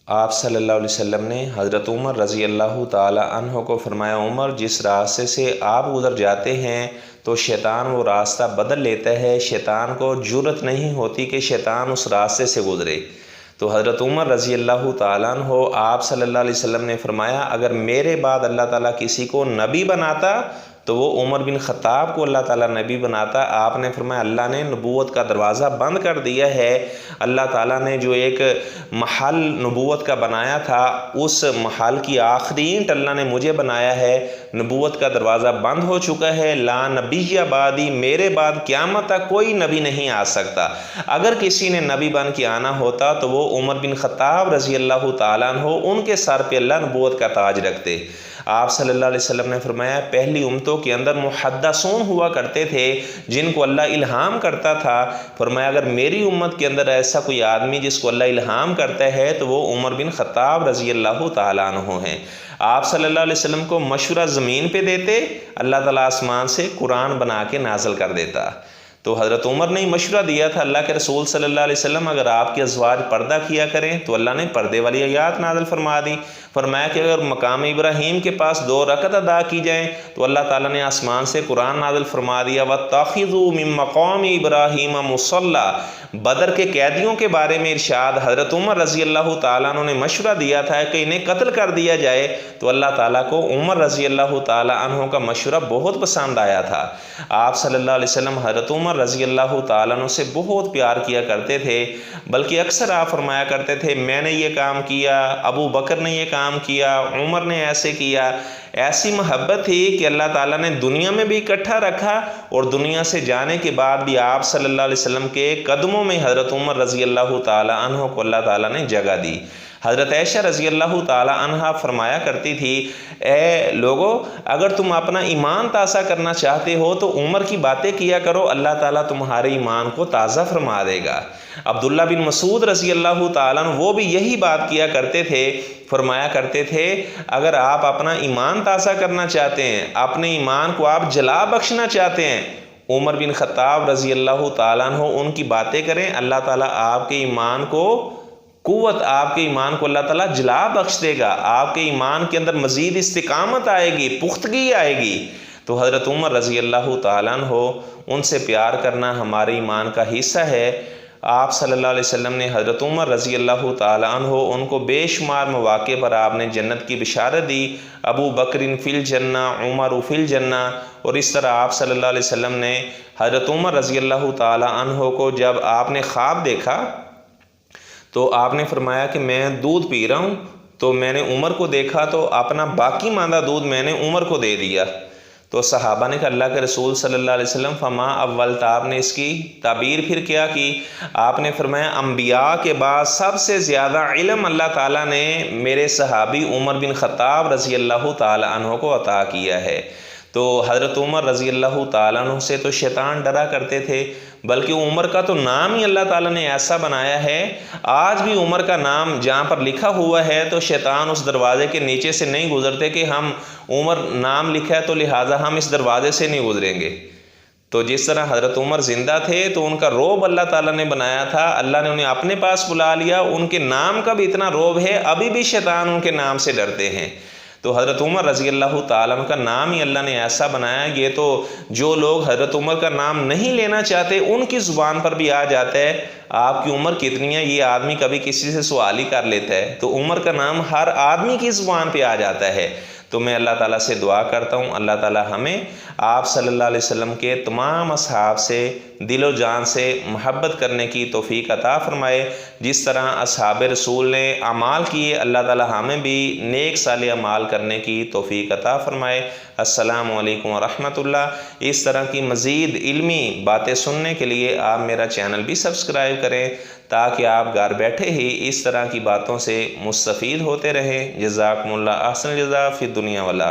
آپ صلی اللہ علیہ وسلم نے حضرت عمر رضی اللہ تعالی عنہ کو فرمایا، عمر جس راستے سے آپ گزر جاتے ہیں تو شیطان وہ راستہ بدل لیتا ہے، شیطان کو جرأت نہیں ہوتی کہ شیطان اس راستے سے گزرے۔ تو حضرت عمر رضی اللہ تعالیٰ عنہ آپ صلی اللہ علیہ وسلم نے فرمایا، اگر میرے بعد اللہ تعالیٰ کسی کو نبی بناتا تو وہ عمر بن خطاب کو اللہ تعالیٰ نبی بناتا۔ آپ نے فرمایا اللہ نے نبوت کا دروازہ بند کر دیا ہے، اللہ تعالیٰ نے جو ایک محل نبوت کا بنایا تھا اس محل کی آخری اینٹ اللہ نے مجھے بنایا ہے، نبوت کا دروازہ بند ہو چکا ہے، لا نبی بعدی، میرے بعد قیامت تک کوئی نبی نہیں آ سکتا۔ اگر کسی نے نبی بن کے آنا ہوتا تو وہ عمر بن خطاب رضی اللہ تعالیٰ عنہ، ان کے سر پہ اللہ نبوت کا تاج رکھتے۔ آپ صلی اللہ علیہ وسلم نے فرمایا پہلی امتوں کے اندر محدثون ہوا کرتے تھے جن کو اللہ الہام کرتا تھا، فرمایا اگر میری امت کے اندر ایسا کوئی آدمی جس کو اللہ الہام کرتا ہے تو وہ عمر بن خطاب رضی اللہ تعالیٰ عنہ ہیں۔ آپ صلی اللہ علیہ وسلم کو مشورہ زمین پہ دیتے، اللہ تعالیٰ آسمان سے قرآن بنا کے نازل کر دیتا۔ تو حضرت عمر نے مشورہ دیا تھا اللہ کے رسول صلی اللہ علیہ وسلم اگر آپ کے ازواج پردہ کیا کریں تو اللہ نے پردے والی آیات نازل فرما دی، فرمایا کہ اگر مقام ابراہیم کے پاس 2 رکعت ادا کی جائیں تو اللہ تعالیٰ نے آسمان سے قرآن نازل فرما دیا، وَاتَّخِذُوا مِن مَّقَامِ إِبْرَاهِيمَ مُصَلًّى۔ بدر کے قیدیوں کے بارے میں ارشاد، حضرت عمر رضی اللہ تعالیٰ عنہ نے مشورہ دیا تھا کہ انہیں قتل کر دیا جائے، تو اللہ تعالیٰ کو عمر رضی اللہ تعالیٰ عنہ کا مشورہ بہت پسند آیا تھا۔ آپ صلی اللہ علیہ وسلم حضرت عمر رضی اللہ تعالیٰ عنہ سے بہت پیار کیا کرتے تھے، بلکہ اکثر آپ فرمایا کرتے تھے میں نے یہ کام کیا، ابو بکر نے یہ کام کیا، عمر نے ایسے کیا۔ ایسی محبت تھی کہ اللہ تعالیٰ نے دنیا میں بھی اکٹھا رکھا اور دنیا سے جانے کے بعد بھی آپ صلی اللہ علیہ وسلم کے قدموں میں حضرت عمر رضی اللہ تعالیٰ عنہ کو اللہ تعالیٰ نے جگہ دی۔ حضرت عائشہ رضی اللہ تعالیٰ عنہ فرمایا کرتی تھی، اے لوگو اگر تم اپنا ایمان تازہ کرنا چاہتے ہو تو عمر کی باتیں کیا کرو، اللہ تعالیٰ تمہارے ایمان کو تازہ فرما دے گا۔ عبداللہ بن مسعود رضی اللہ تعالیٰ عنہ وہ بھی یہی بات کیا کرتے تھے، فرمایا کرتے تھے اگر آپ اپنا ایمان تازہ کرنا چاہتے ہیں، اپنے ایمان کو آپ جلا بخشنا چاہتے ہیں، عمر بن خطاب رضی اللہ تعالیٰ عنہ ان کی باتیں کریں، اللہ تعالیٰ آپ کے ایمان کو قوت، آپ کے ایمان کو اللہ تعالیٰ جلا بخش دے گا، آپ کے ایمان کے اندر مزید استقامت آئے گی، پختگی آئے گی۔ تو حضرت عمر رضی اللہ تعالیٰ عنہ ان سے پیار کرنا ہمارے ایمان کا حصہ ہے۔ آپ صلی اللہ علیہ وسلم نے حضرت عمر رضی اللہ تعالیٰ عنہ ان کو بے شمار مواقع پر آپ نے جنت کی بشارت دی، ابو بکر فی الجنہ، عمر فی الجنہ، اور اس طرح آپ صلی اللہ علیہ وسلم نے حضرت عمر رضی اللہ تعالیٰ عنہ کو جب آپ نے خواب دیکھا تو آپ نے فرمایا کہ میں دودھ پی رہا ہوں، تو میں نے عمر کو دیکھا تو اپنا باقی ماندہ دودھ میں نے عمر کو دے دیا۔ تو صحابہ نے کہا اللہ کے رسول صلی اللہ علیہ وسلم فما اولت، آپ نے اس کی تعبیر پھر کیا کی؟ آپ نے فرمایا انبیاء کے بعد سب سے زیادہ علم اللہ تعالیٰ نے میرے صحابی عمر بن خطاب رضی اللہ تعالیٰ عنہ کو عطا کیا ہے۔ تو حضرت عمر رضی اللہ تعالیٰ عنہ سے تو شیطان ڈرا کرتے تھے، بلکہ عمر کا تو نام ہی اللہ تعالیٰ نے ایسا بنایا ہے، آج بھی عمر کا نام جہاں پر لکھا ہوا ہے تو شیطان اس دروازے کے نیچے سے نہیں گزرتے کہ ہم عمر نام لکھا ہے تو لہٰذا ہم اس دروازے سے نہیں گزریں گے۔ تو جس طرح حضرت عمر زندہ تھے تو ان کا روب اللہ تعالیٰ نے بنایا تھا، اللہ نے انہیں اپنے پاس بلا لیا، ان کے نام کا بھی اتنا روب ہے، ابھی بھی شیطان ان کے نام سے ڈرتے ہیں۔ تو حضرت عمر رضی اللہ تعالیٰ عنہ کا نام ہی اللہ نے ایسا بنایا، یہ تو جو لوگ حضرت عمر کا نام نہیں لینا چاہتے ان کی زبان پر بھی آ جاتا ہے، آپ کی عمر کتنی ہے یہ آدمی کبھی کسی سے سوال ہی کر لیتا ہے، تو عمر کا نام ہر آدمی کی زبان پہ آ جاتا ہے۔ تو میں اللہ تعالیٰ سے دعا کرتا ہوں اللہ تعالیٰ ہمیں آپ صلی اللہ علیہ وسلم کے تمام اصحاب سے دل و جان سے محبت کرنے کی توفیق عطا فرمائے، جس طرح اصحاب رسول نے اعمال کیے اللہ تعالیٰ ہمیں بھی نیک صالح اعمال کرنے کی توفیق عطا فرمائے۔ السلام علیکم ورحمۃ اللہ۔ اس طرح کی مزید علمی باتیں سننے کے لیے آپ میرا چینل بھی سبسکرائب کریں تاکہ آپ گھر بیٹھے ہی اس طرح کی باتوں سے مستفید ہوتے رہیں۔ جزاکم اللہ احسن الجزاء فی الدنیا والآخرہ۔